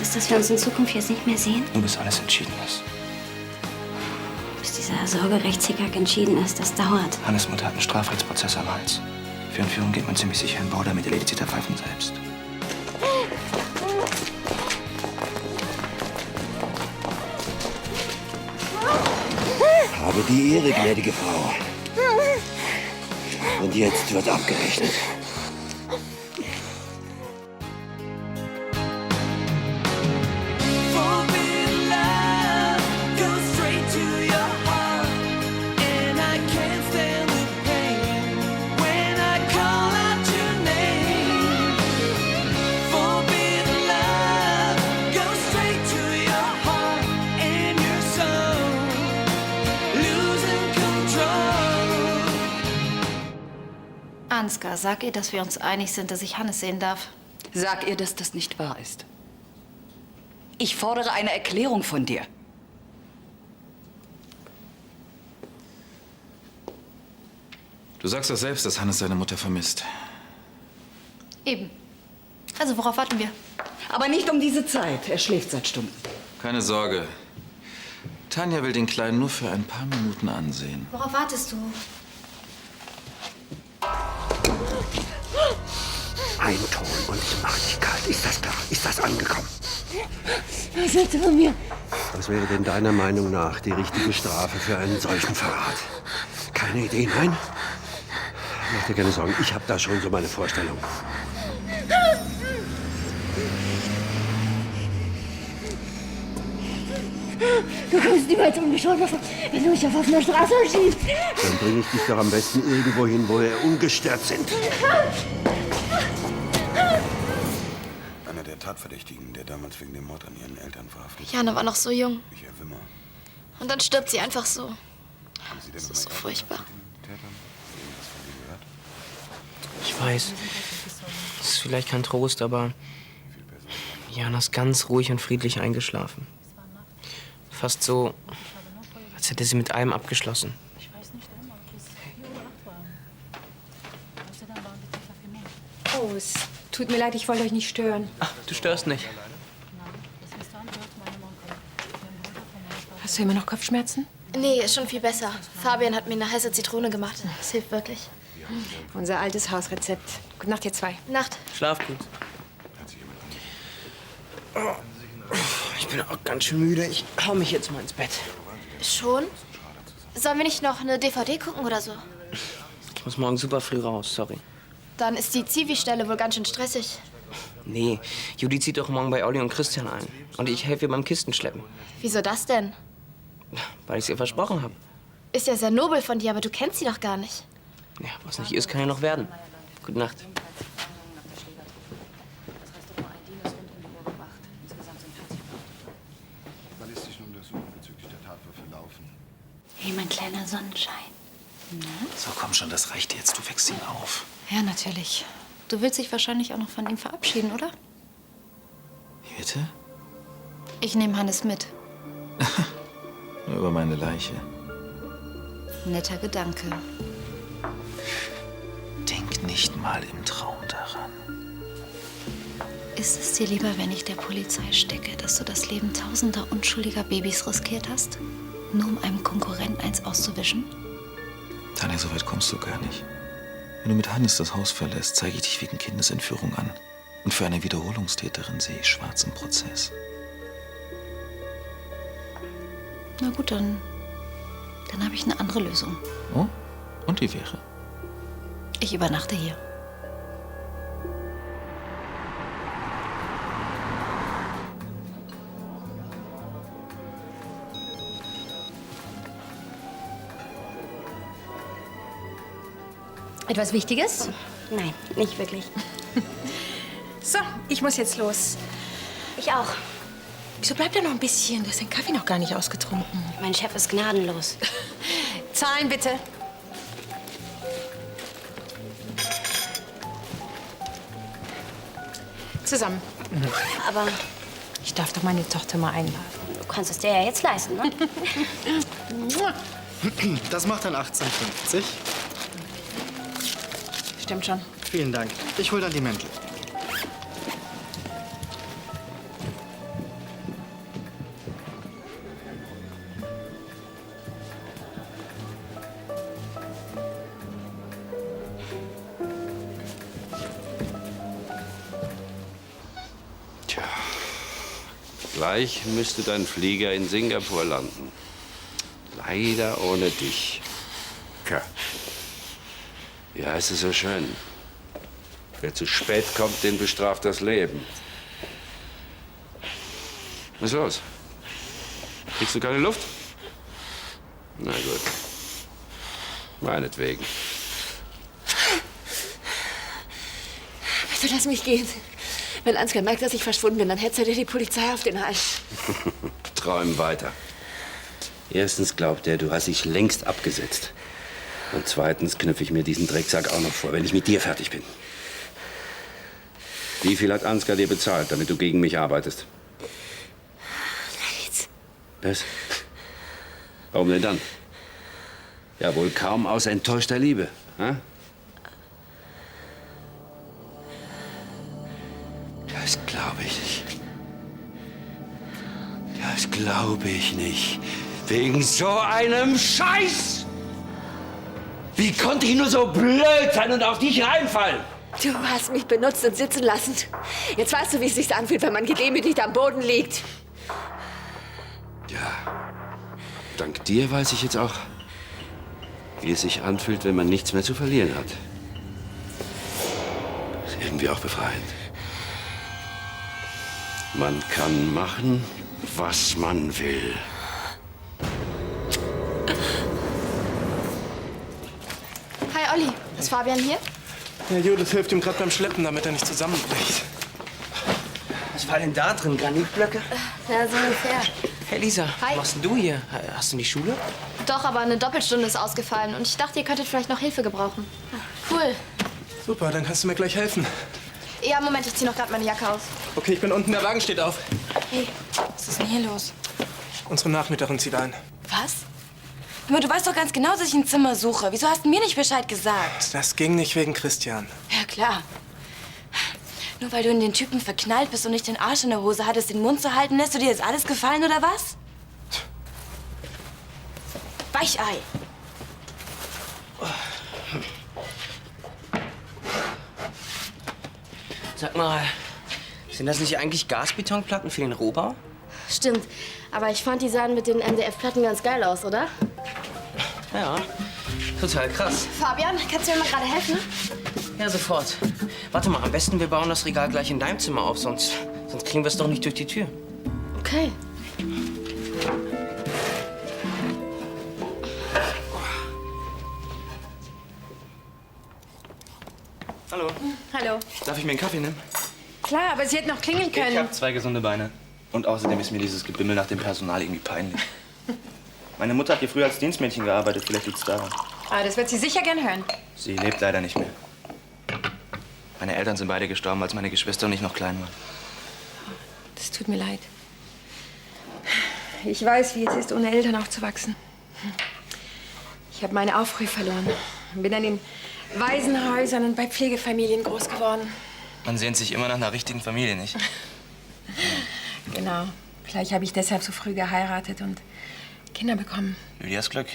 es, dass wir uns in Zukunft jetzt nicht mehr sehen? Nur bis alles entschieden ist. Bis dieser Sorgerechtshickhack entschieden ist, das dauert. Hannes Mutter hat einen Strafrechtsprozess am Hals. Für Entführung geht man ziemlich sicher in Bau, damit erledigt sich der Pfeifen selbst. Habe die Ehre, gnädige Frau. Und jetzt wird abgerechnet. Ansgar, sag ihr, dass wir uns einig sind, dass ich Hannes sehen darf. Sag ihr, dass das nicht wahr ist. Ich fordere eine Erklärung von dir. Du sagst doch selbst, dass Hannes seine Mutter vermisst. Eben. Also, worauf warten wir? Aber nicht um diese Zeit. Er schläft seit Stunden. Keine Sorge. Tanja will den Kleinen nur für ein paar Minuten ansehen. Worauf wartest du? Ein Ton und ich mach dich kalt. Ist das klar? Ist das angekommen? Was willst du von mir? Was wäre denn deiner Meinung nach die richtige Strafe für einen solchen Verrat? Keine Idee, nein? Mach dir keine Sorgen, ich habe da schon so meine Vorstellung. Du kommst niemals ungeschoren davon, wenn du mich auf offener Straße schießt. Dann bringe ich dich doch am besten irgendwo hin, wo wir ungestört sind. Einer der Tatverdächtigen, der damals wegen dem Mord an ihren Eltern verhaftet wurde. Jana war noch so jung. Michael Wimmer. Und dann stirbt sie einfach so. Haben Sie denn Das mal ist so Ärger furchtbar. gehabt mit den Tätern? Haben Sie irgendwas von denen gehört? Ich weiß. Das ist vielleicht kein Trost, aber Jana ist ganz ruhig und friedlich eingeschlafen. Fast so, als hätte sie mit allem abgeschlossen. Oh, es tut mir leid, ich wollte euch nicht stören. Ach, du störst nicht. Hast du immer noch Kopfschmerzen? Nee, ist schon viel besser. Fabian hat mir eine heiße Zitrone gemacht. Das hilft wirklich. Unser altes Hausrezept. Gute Nacht, ihr zwei. Nacht. Schlaf gut. Oh, ich bin auch ganz schön müde. Ich hau mich jetzt mal ins Bett. Schon? Sollen wir nicht noch eine DVD gucken oder so? Ich muss morgen super früh raus, sorry. Dann ist die Zivi-Stelle wohl ganz schön stressig. Nee, Judy zieht doch morgen bei Olli und Christian ein. Und ich helfe ihr beim Kistenschleppen. Wieso das denn? Weil ich es ihr versprochen habe. Ist ja sehr nobel von dir, aber du kennst sie doch gar nicht. Ja, was nicht ist, kann ja noch werden. Gute Nacht. Ballistischen Untersuchungen bezüglich der Tatwaffe laufen. Hey, mein kleiner Sonnenschein. So, komm schon, das reicht dir jetzt. Du wächst ihn auf. Ja, natürlich. Du willst dich wahrscheinlich auch noch von ihm verabschieden, oder? Wie bitte? Ich nehme Hannes mit. Nur über meine Leiche. Netter Gedanke. Denk nicht mal im Traum daran. Ist es dir lieber, wenn ich der Polizei stecke, dass du das Leben tausender unschuldiger Babys riskiert hast? Nur um einem Konkurrenten eins auszuwischen? Tanja, so weit kommst du gar nicht. Wenn du mit Hannes das Haus verlässt, zeige ich dich wegen Kindesentführung an. Und für eine Wiederholungstäterin sehe ich schwarz im Prozess. Na gut, dann habe ich eine andere Lösung. Oh? Und die wäre? Ich übernachte hier. Etwas Wichtiges? Nein, nicht wirklich. So, ich muss jetzt los. Ich auch. Wieso bleibt da noch ein bisschen? Du hast den Kaffee noch gar nicht ausgetrunken. Mein Chef ist gnadenlos. Zahlen bitte. Zusammen. Aber Ich darf doch meine Tochter mal einladen. du kannst es dir ja jetzt leisten, ne? Das macht dann 18,50. Stimmt schon. Vielen Dank. Ich hol dann die Mäntel. Gleich müsste dein Flieger in Singapur landen. Leider ohne dich. Tja. Wie heißt es so schön? Wer zu spät kommt, den bestraft das Leben. Was ist los? Kriegst du keine Luft? Na gut. Meinetwegen. Bitte lass mich gehen. Wenn Ansgar merkt, dass ich verschwunden bin, dann hetzt er dir die Polizei auf den Hals. Träum weiter. Erstens glaubt er, du hast dich längst abgesetzt. Und zweitens knüpfe ich mir diesen Drecksack auch noch vor, wenn ich mit dir fertig bin. Wie viel hat Ansgar dir bezahlt, damit du gegen mich arbeitest? Nichts. Was? Warum denn dann? Ja, wohl kaum aus enttäuschter Liebe. Hm? Das glaube ich nicht. Das glaube ich nicht. Wegen so einem Scheiß! Wie konnte ich nur so blöd sein und auf dich reinfallen? Du hast mich benutzt und sitzen lassen. Jetzt weißt du, wie es sich anfühlt, wenn man gedemütigt am Boden liegt. Ja, dank dir weiß ich jetzt auch, wie es sich anfühlt, wenn man nichts mehr zu verlieren hat. Das ist irgendwie auch befreiend. Man kann machen, was man will. Hi Olli, ist Fabian hier? Ja, Judith hilft ihm gerade beim Schleppen, damit er nicht zusammenbricht. Was war denn da drin? Granitblöcke? Ja, so ungefähr. Hey Lisa, Hi. was machst denn du hier? Hast du in die Schule? Doch, aber eine Doppelstunde ist ausgefallen und ich dachte, ihr könntet vielleicht noch Hilfe gebrauchen. Cool. Super, dann kannst du mir gleich helfen. Ja, Moment, ich zieh noch gerade meine Jacke aus. Okay, ich bin unten, der Wagen steht auf. Hey, was ist denn hier los? Unsere Nachmieterin zieht ein. Was? Aber du weißt doch ganz genau, dass ich ein Zimmer suche. Wieso hast du mir nicht Bescheid gesagt? Das ging nicht wegen Christian. Ja, klar. Nur weil du in den Typen verknallt bist und nicht den Arsch in der Hose hattest, den Mund zu halten, lässt du dir jetzt alles gefallen, oder was? Weichei. Sag mal, sind das nicht eigentlich Gasbetonplatten für den Rohbau? Stimmt, aber ich fand, die sahen mit den MDF-Platten ganz geil aus, oder? Ja, total krass. Fabian, kannst du mir mal gerade helfen? Ja, sofort. Warte mal, am besten wir bauen das Regal gleich in deinem Zimmer auf, sonst kriegen wir es doch nicht durch die Tür. Okay. Hallo. Hallo. Darf ich mir einen Kaffee nehmen? Klar, aber sie hätte noch klingeln können. Ich habe 2 gesunde Beine. Und außerdem ist mir dieses Gebimmel nach dem Personal irgendwie peinlich. Meine Mutter hat hier früher als Dienstmädchen gearbeitet. Vielleicht liegt's daran. Ah, das wird sie sicher gern hören. Sie lebt leider nicht mehr. Meine Eltern sind beide gestorben, als meine Geschwister und ich noch klein waren. Das tut mir leid. Ich weiß, wie es ist, ohne Eltern aufzuwachsen. Ich habe meine Aufruhr verloren. Bin dann in Waisenhäusern und bei Pflegefamilien groß geworden. Man sehnt sich immer nach einer richtigen Familie, nicht? Genau. Vielleicht habe ich deshalb so früh geheiratet und Kinder bekommen. Lydias Glück.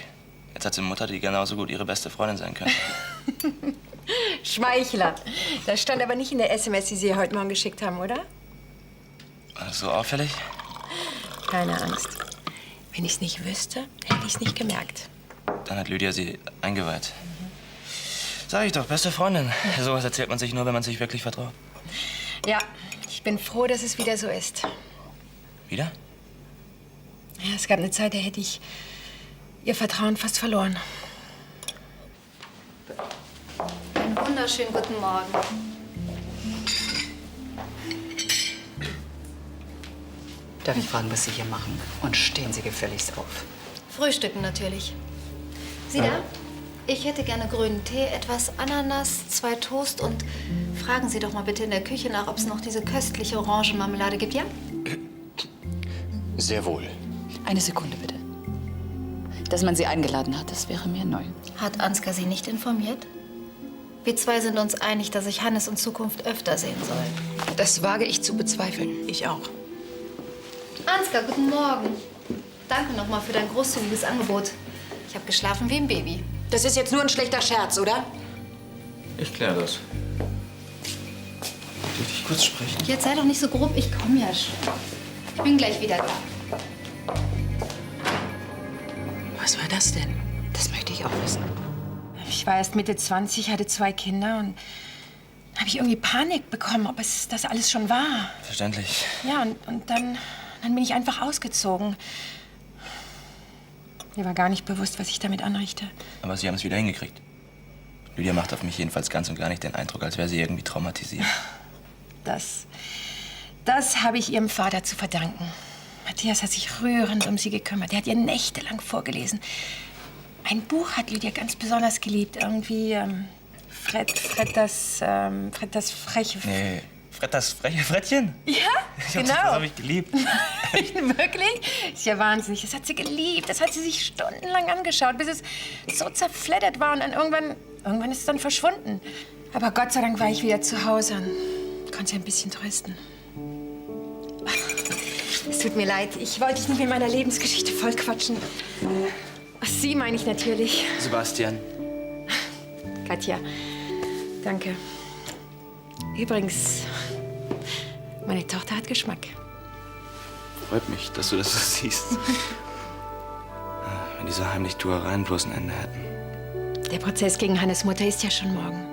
Jetzt hat sie eine Mutter, die genauso gut ihre beste Freundin sein könnte. Schmeichler. Das stand aber nicht in der SMS, die Sie heute Morgen geschickt haben, oder? War das so auffällig? Keine Angst. Wenn ich es nicht wüsste, hätte ich es nicht gemerkt. Dann hat Lydia sie eingeweiht. Sag ich doch, beste Freundin. Sowas erzählt man sich nur, wenn man sich wirklich vertraut. Ja, ich bin froh, dass es wieder so ist. Wieder? Ja, es gab eine Zeit, da hätte ich Ihr Vertrauen fast verloren. Einen wunderschönen guten Morgen. Darf ich fragen, was Sie hier machen? Und stehen Sie gefälligst auf. Frühstücken natürlich. Sie da? Ich hätte gerne grünen Tee, etwas Ananas, 2 Toast und fragen Sie doch mal bitte in der Küche nach, ob es noch diese köstliche Orangenmarmelade gibt, ja? Sehr wohl. Eine Sekunde, bitte. Dass man Sie eingeladen hat, das wäre mir neu. Hat Ansgar Sie nicht informiert? Wir zwei sind uns einig, dass ich Hannes in Zukunft öfter sehen soll. Das wage ich zu bezweifeln. Ich auch. Ansgar, guten Morgen. Danke nochmal für dein großzügiges Angebot. Ich habe geschlafen wie ein Baby. Das ist jetzt nur ein schlechter Scherz, oder? Ich kläre das. Darf ich kurz sprechen? Jetzt sei doch nicht so grob, ich komme ja schon. Ich bin gleich wieder da. Was war das denn? Das möchte ich auch wissen. Ich war erst Mitte 20, hatte 2 Kinder und habe ich irgendwie Panik bekommen, ob es das alles schon war. Verständlich. Ja, und dann bin ich einfach ausgezogen. Mir war gar nicht bewusst, was ich damit anrichte. Aber Sie haben es wieder hingekriegt. Lydia macht auf mich jedenfalls ganz und gar nicht den Eindruck, als wäre sie irgendwie traumatisiert. Das habe ich Ihrem Vater zu verdanken. Matthias hat sich rührend um sie gekümmert. Er hat ihr nächtelang vorgelesen. Ein Buch hat Lydia ganz besonders geliebt. Irgendwie Fred das freche... Nee, Fred das freche Frettchen? Ja, genau. Das habe ich geliebt. Wirklich? Ist ja wahnsinnig. Das hat sie geliebt. Das hat sie sich stundenlang angeschaut, bis es so zerfleddert war. Und dann irgendwann ist es dann verschwunden. Aber Gott sei Dank war ich wieder zu Hause und konnte sie ein bisschen trösten. Es tut mir leid. Ich wollte dich nicht mit meiner Lebensgeschichte vollquatschen. Ach, Sie meine ich natürlich. Sebastian. Katja, danke. Übrigens, meine Tochter hat Geschmack. Freut mich, dass du das so siehst. Wenn diese heimlichen Tuereien bloß ein Ende hätten. Der Prozess gegen Hannes Mutter ist ja schon morgen.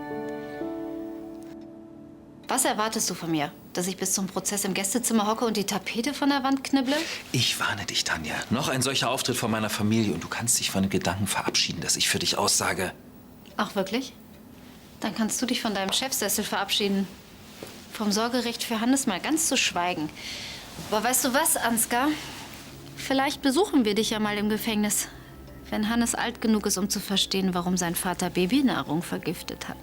Was erwartest du von mir? Dass ich bis zum Prozess im Gästezimmer hocke und die Tapete von der Wand knibble? Ich warne dich, Tanja. Noch ein solcher Auftritt vor meiner Familie und du kannst dich von dem Gedanken verabschieden, dass ich für dich aussage. Ach, wirklich? Dann kannst du dich von deinem Chefsessel verabschieden. Vom Sorgerecht für Hannes mal ganz zu schweigen. Aber weißt du was, Ansgar? Vielleicht besuchen wir dich ja mal im Gefängnis. Wenn Hannes alt genug ist, um zu verstehen, warum sein Vater Babynahrung vergiftet hat.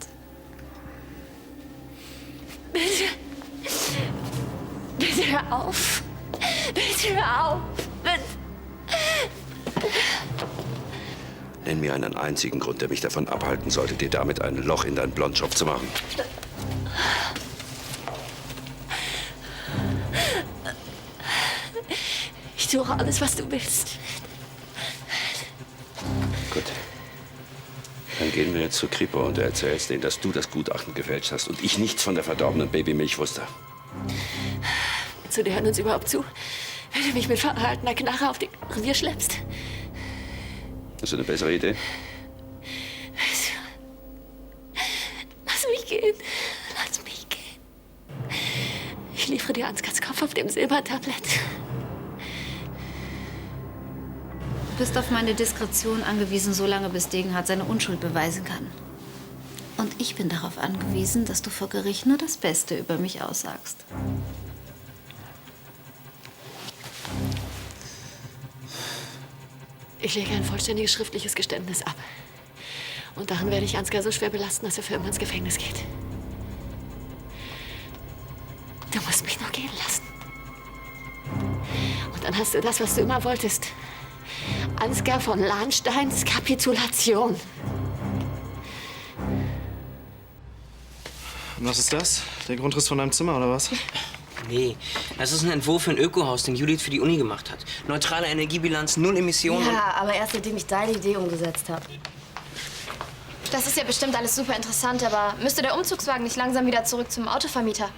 Bitte. Bitte hör auf. Bitte hör auf. Bitte. Nenn mir einen einzigen Grund, der mich davon abhalten sollte, dir damit ein Loch in deinen Blondschopf zu machen. Ich tue alles, was du willst. Gut. Dann gehen wir jetzt zur Kripo und du erzählst denen, dass du das Gutachten gefälscht hast und ich nichts von der verdorbenen Babymilch wusste. Zu dir hören uns überhaupt zu, wenn du mich mit verhaltener Knarre auf die Revier schleppst. Hast du eine bessere Idee? Lass mich gehen. Lass mich gehen. Ich liefere dir Ansgars Kopf auf dem Silbertablett. Du bist auf meine Diskretion angewiesen, solange bis Degenhardt seine Unschuld beweisen kann. Und ich bin darauf angewiesen, dass du vor Gericht nur das Beste über mich aussagst. Ich lege ein vollständiges schriftliches Geständnis ab. Und darin werde ich Ansgar so schwer belasten, dass er für immer ins Gefängnis geht. Du musst mich noch gehen lassen. Und dann hast du das, was du immer wolltest. Ansgar von Lahnsteins Kapitulation. Was ist das? Der Grundriss von deinem Zimmer, oder was? Nee, das ist ein Entwurf für ein Ökohaus, den Judith für die Uni gemacht hat. Neutrale Energiebilanz, 0 Emissionen. Ja, aber erst seitdem ich deine Idee umgesetzt habe. Das ist ja bestimmt alles super interessant, aber müsste der Umzugswagen nicht langsam wieder zurück zum Autovermieter?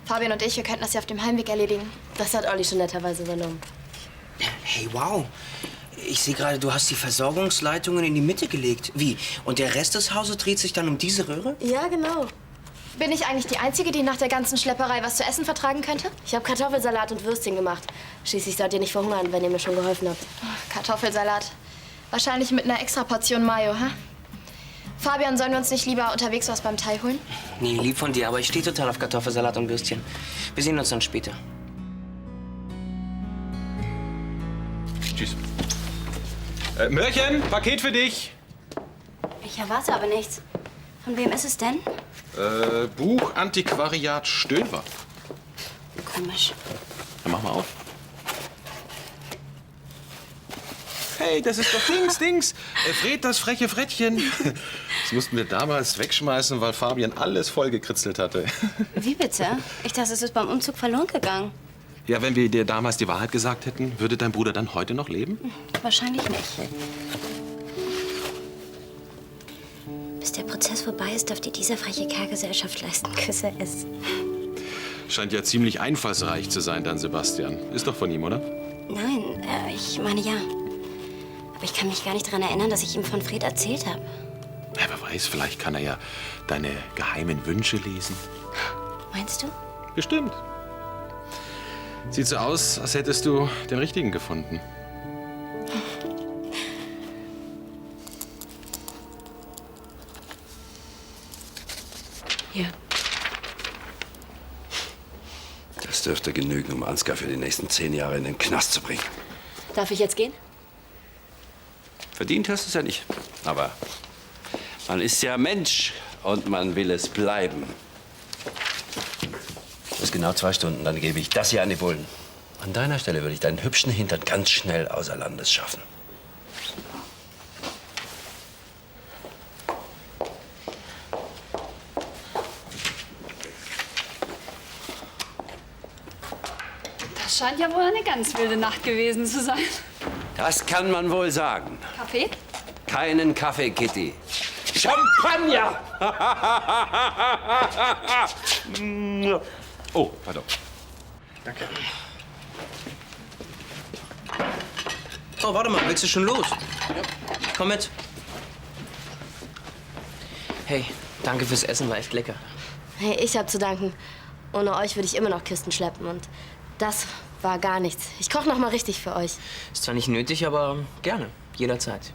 Fabian und ich, wir könnten das ja auf dem Heimweg erledigen. Das hat Olli schon netterweise übernommen. Hey, wow. Ich sehe gerade, du hast die Versorgungsleitungen in die Mitte gelegt. Wie? Und der Rest des Hauses dreht sich dann um diese Röhre? Ja, genau. Bin ich eigentlich die Einzige, die nach der ganzen Schlepperei was zu essen vertragen könnte? Ich habe Kartoffelsalat und Würstchen gemacht. Schließlich sollt ihr nicht verhungern, wenn ihr mir schon geholfen habt. Kartoffelsalat. Wahrscheinlich mit einer extra Portion Mayo, hä? Fabian, sollen wir uns nicht lieber unterwegs was beim Thai holen? Nee, lieb von dir, aber ich stehe total auf Kartoffelsalat und Würstchen. Wir sehen uns dann später. Tschüss. Mörchen, Paket für dich. Ich erwarte aber nichts. Von wem ist es denn? Buch Antiquariat Stöver. Komisch. Dann mach mal auf. Hey, das ist doch Dings. Fred, das freche Frettchen. Das mussten wir damals wegschmeißen, weil Fabian alles vollgekritzelt hatte. Wie bitte? Ich dachte, es ist beim Umzug verloren gegangen. Ja, wenn wir dir damals die Wahrheit gesagt hätten, würde dein Bruder dann heute noch leben? Wahrscheinlich nicht. Bis der Prozess vorbei ist, dürft ihr dieser freche Kerlgesellschaft leisten. Küsse es. Scheint ja ziemlich einfallsreich zu sein, dein Sebastian. Ist doch von ihm, oder? Nein, ich meine ja. Aber ich kann mich gar nicht daran erinnern, dass ich ihm von Fred erzählt habe. Ja, wer weiß, vielleicht kann er ja deine geheimen Wünsche lesen. Meinst du? Bestimmt. Sieht so aus, als hättest du den Richtigen gefunden. Hier. Das dürfte genügen, um Ansgar für die nächsten 10 Jahre in den Knast zu bringen. Darf ich jetzt gehen? Verdient hast du es ja nicht. Aber man ist ja Mensch und man will es bleiben. Das ist genau 2 Stunden, dann gebe ich das hier an die Bullen. An deiner Stelle würde ich deinen hübschen Hintern ganz schnell außer Landes schaffen. Das scheint ja wohl eine ganz wilde Nacht gewesen zu sein. Das kann man wohl sagen. Kaffee? Keinen Kaffee, Kitty. Champagner! Oh, pardon. Danke. Oh, warte mal, willst du schon los? Ja. Komm mit. Hey, danke fürs Essen, war echt lecker. Hey, ich hab zu danken. Ohne euch würde ich immer noch Kisten schleppen und das war gar nichts. Ich koche noch mal richtig für euch. Ist zwar nicht nötig, aber gerne. Jederzeit.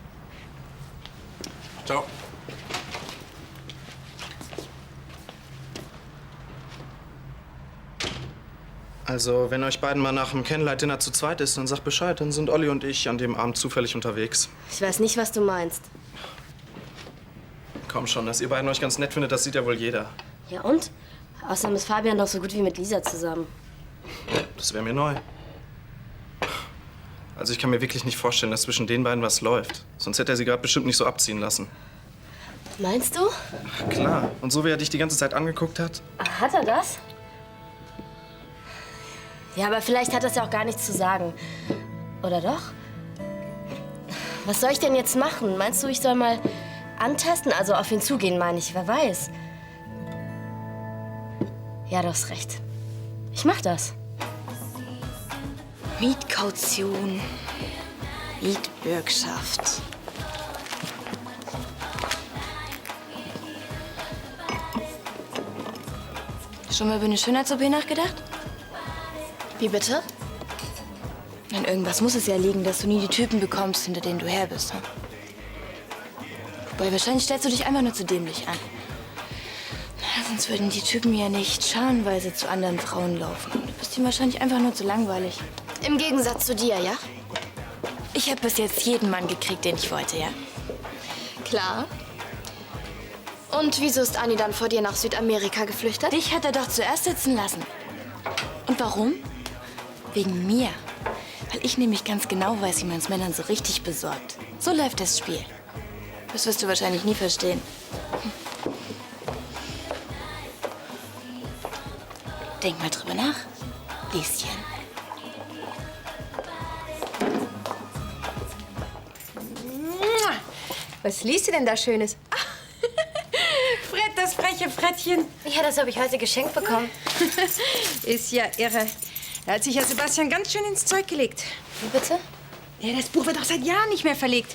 Ciao. Also, wenn euch beiden mal nach dem Candlelight-Dinner zu zweit ist, dann sagt Bescheid. Dann sind Olli und ich an dem Abend zufällig unterwegs. Ich weiß nicht, was du meinst. Komm schon, dass ihr beiden euch ganz nett findet, das sieht ja wohl jeder. Ja und? Außerdem ist Fabian doch so gut wie mit Lisa zusammen. Das wäre mir neu. Also ich kann mir wirklich nicht vorstellen, dass zwischen den beiden was läuft. Sonst hätte er sie gerade bestimmt nicht so abziehen lassen. Meinst du? Klar. Und so wie er dich die ganze Zeit angeguckt hat? Hat er das? Ja, aber vielleicht hat das ja auch gar nichts zu sagen. Oder doch? Was soll ich denn jetzt machen? Meinst du, ich soll mal antesten? Also auf ihn zugehen, meine ich. Wer weiß. Ja, du hast recht. Ich mach das. Mietkaution, Mietbürgschaft. Schon mal über eine Schönheits-OP nachgedacht? Wie bitte? An irgendwas muss es ja liegen, dass du nie die Typen bekommst, hinter denen du her bist. Hm? Wobei, wahrscheinlich stellst du dich einfach nur zu dämlich an. Na, sonst würden die Typen ja nicht scharenweise zu anderen Frauen laufen. Du bist ihm wahrscheinlich einfach nur zu langweilig. Im Gegensatz zu dir, ja? Ich habe bis jetzt jeden Mann gekriegt, den ich wollte, ja? Klar. Und wieso ist Anni dann vor dir nach Südamerika geflüchtet? Dich hat er doch zuerst sitzen lassen. Und warum? Wegen mir. Weil ich nämlich ganz genau weiß, wie man es Männern so richtig besorgt. So läuft das Spiel. Das wirst du wahrscheinlich nie verstehen. Denk mal drüber nach, Lieschen. Was liest du denn da Schönes? Fred, das freche Frettchen. Ja, das habe ich heute geschenkt bekommen. Ist ja irre. Da hat sich ja Sebastian ganz schön ins Zeug gelegt. Wie bitte? Ja, das Buch wird doch seit Jahren nicht mehr verlegt.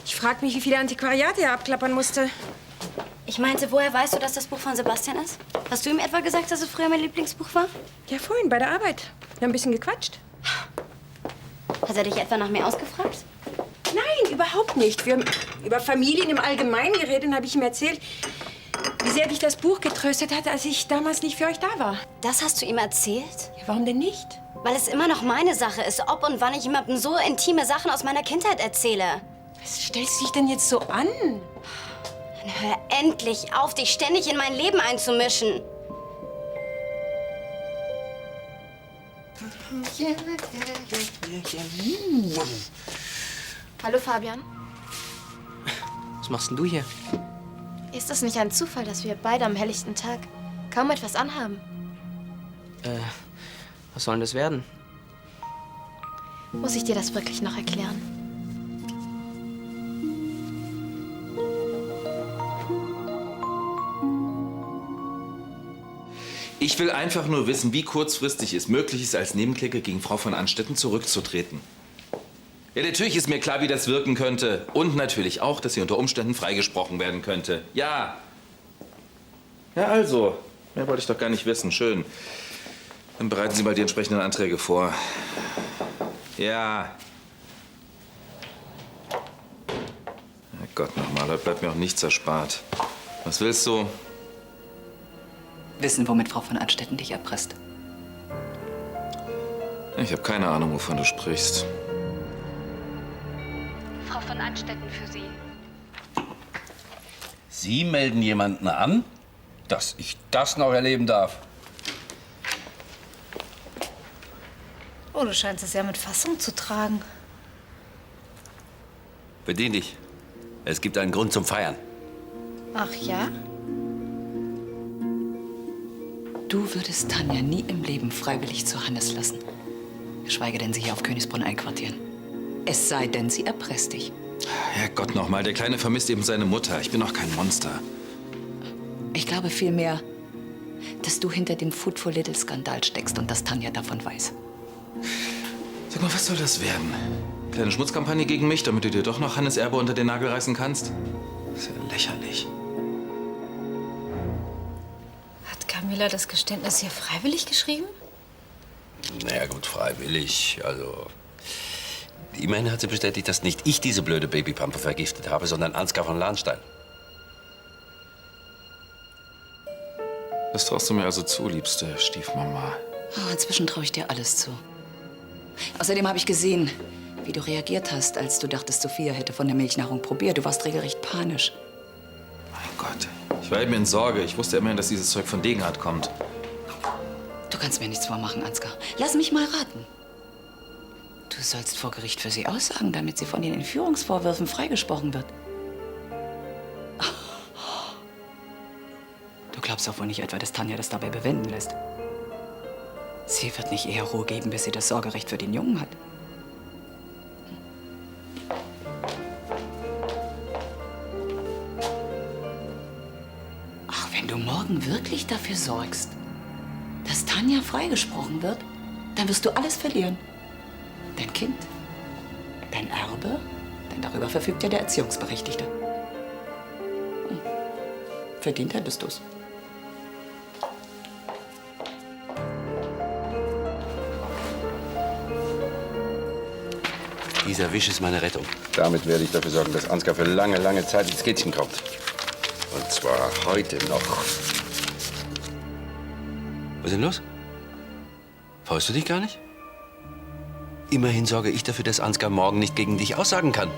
Ich frage mich, wie viele Antiquariate er abklappern musste. Ich meinte, woher weißt du, dass das Buch von Sebastian ist? Hast du ihm etwa gesagt, dass es früher mein Lieblingsbuch war? Ja, vorhin bei der Arbeit. Wir haben ein bisschen gequatscht. Hat er dich etwa nach mir ausgefragt? Nein, überhaupt nicht. Wir haben über Familien im Allgemeinen geredet und habe ich ihm erzählt, wie sehr dich das Buch getröstet hat, als ich damals nicht für euch da war. Das hast du ihm erzählt? Ja, warum denn nicht? Weil es immer noch meine Sache ist, ob und wann ich jemandem so intime Sachen aus meiner Kindheit erzähle. Was stellst du dich denn jetzt so an? Dann hör endlich auf, dich ständig in mein Leben einzumischen. Hallo, Fabian. Was machst denn du hier? Ist es nicht ein Zufall, dass wir beide am helllichten Tag kaum etwas anhaben? Was soll denn das werden? Muss ich dir das wirklich noch erklären? Ich will einfach nur wissen, wie kurzfristig es möglich ist, als Nebenkläger gegen Frau von Anstetten zurückzutreten. Ja, natürlich ist mir klar, wie das wirken könnte. Und natürlich auch, dass sie unter Umständen freigesprochen werden könnte. Ja. Ja, also. Mehr wollte ich doch gar nicht wissen. Schön. Dann bereiten Sie mal die entsprechenden Anträge vor. Ja. Gott, nochmal, heute bleibt mir auch nichts erspart. Was willst du? Wissen, womit Frau von Anstetten dich erpresst. Ich habe keine Ahnung, wovon du sprichst. Frau von Anstetten für Sie. Sie melden jemanden an? Dass ich das noch erleben darf. Oh, du scheinst es ja mit Fassung zu tragen. Bedien dich. Es gibt einen Grund zum Feiern. Ach ja? Du würdest Tanja nie im Leben freiwillig zu Hannes lassen. Geschweige denn sie hier auf Königsbrunn einquartieren. Es sei denn, sie erpresst dich. Herrgott nochmal, der Kleine vermisst eben seine Mutter. Ich bin doch kein Monster. Ich glaube vielmehr, dass du hinter dem Food for Little-Skandal steckst und dass Tanja davon weiß. Sag mal, was soll das werden? Kleine Schmutzkampagne gegen mich, damit du dir doch noch Hannes Erbe unter den Nagel reißen kannst? Das ist ja lächerlich. Hat Camilla das Geständnis hier freiwillig geschrieben? Naja, gut, freiwillig. Also. Immerhin hat sie bestätigt, dass nicht ich diese blöde Babypampe vergiftet habe, sondern Ansgar von Lahnstein. Das traust du mir also zu, liebste Stiefmama. Oh, inzwischen traue ich dir alles zu. Außerdem habe ich gesehen, wie du reagiert hast, als du dachtest, Sophia hätte von der Milchnahrung probiert. Du warst regelrecht panisch. Mein Gott, ich war eben in Sorge. Ich wusste immerhin, dass dieses Zeug von Degenhardt kommt. Du kannst mir nichts vormachen, Ansgar. Lass mich mal raten. Du sollst vor Gericht für sie aussagen, damit sie von den Entführungsvorwürfen freigesprochen wird. Du glaubst auch wohl nicht etwa, dass Tanja das dabei bewenden lässt. Sie wird nicht eher Ruhe geben, bis sie das Sorgerecht für den Jungen hat. Ach, wenn du morgen wirklich dafür sorgst, dass Tanja freigesprochen wird, dann wirst du alles verlieren. Dein Kind, dein Erbe, denn darüber verfügt ja der Erziehungsberechtigte. Verdient hättest du's. Dieser Wisch ist meine Rettung. Damit werde ich dafür sorgen, dass Ansgar für lange, lange Zeit ins Kittchen kommt. Und zwar heute noch. Was ist denn los? Freust du dich gar nicht? Immerhin sorge ich dafür, dass Ansgar morgen nicht gegen dich aussagen kann.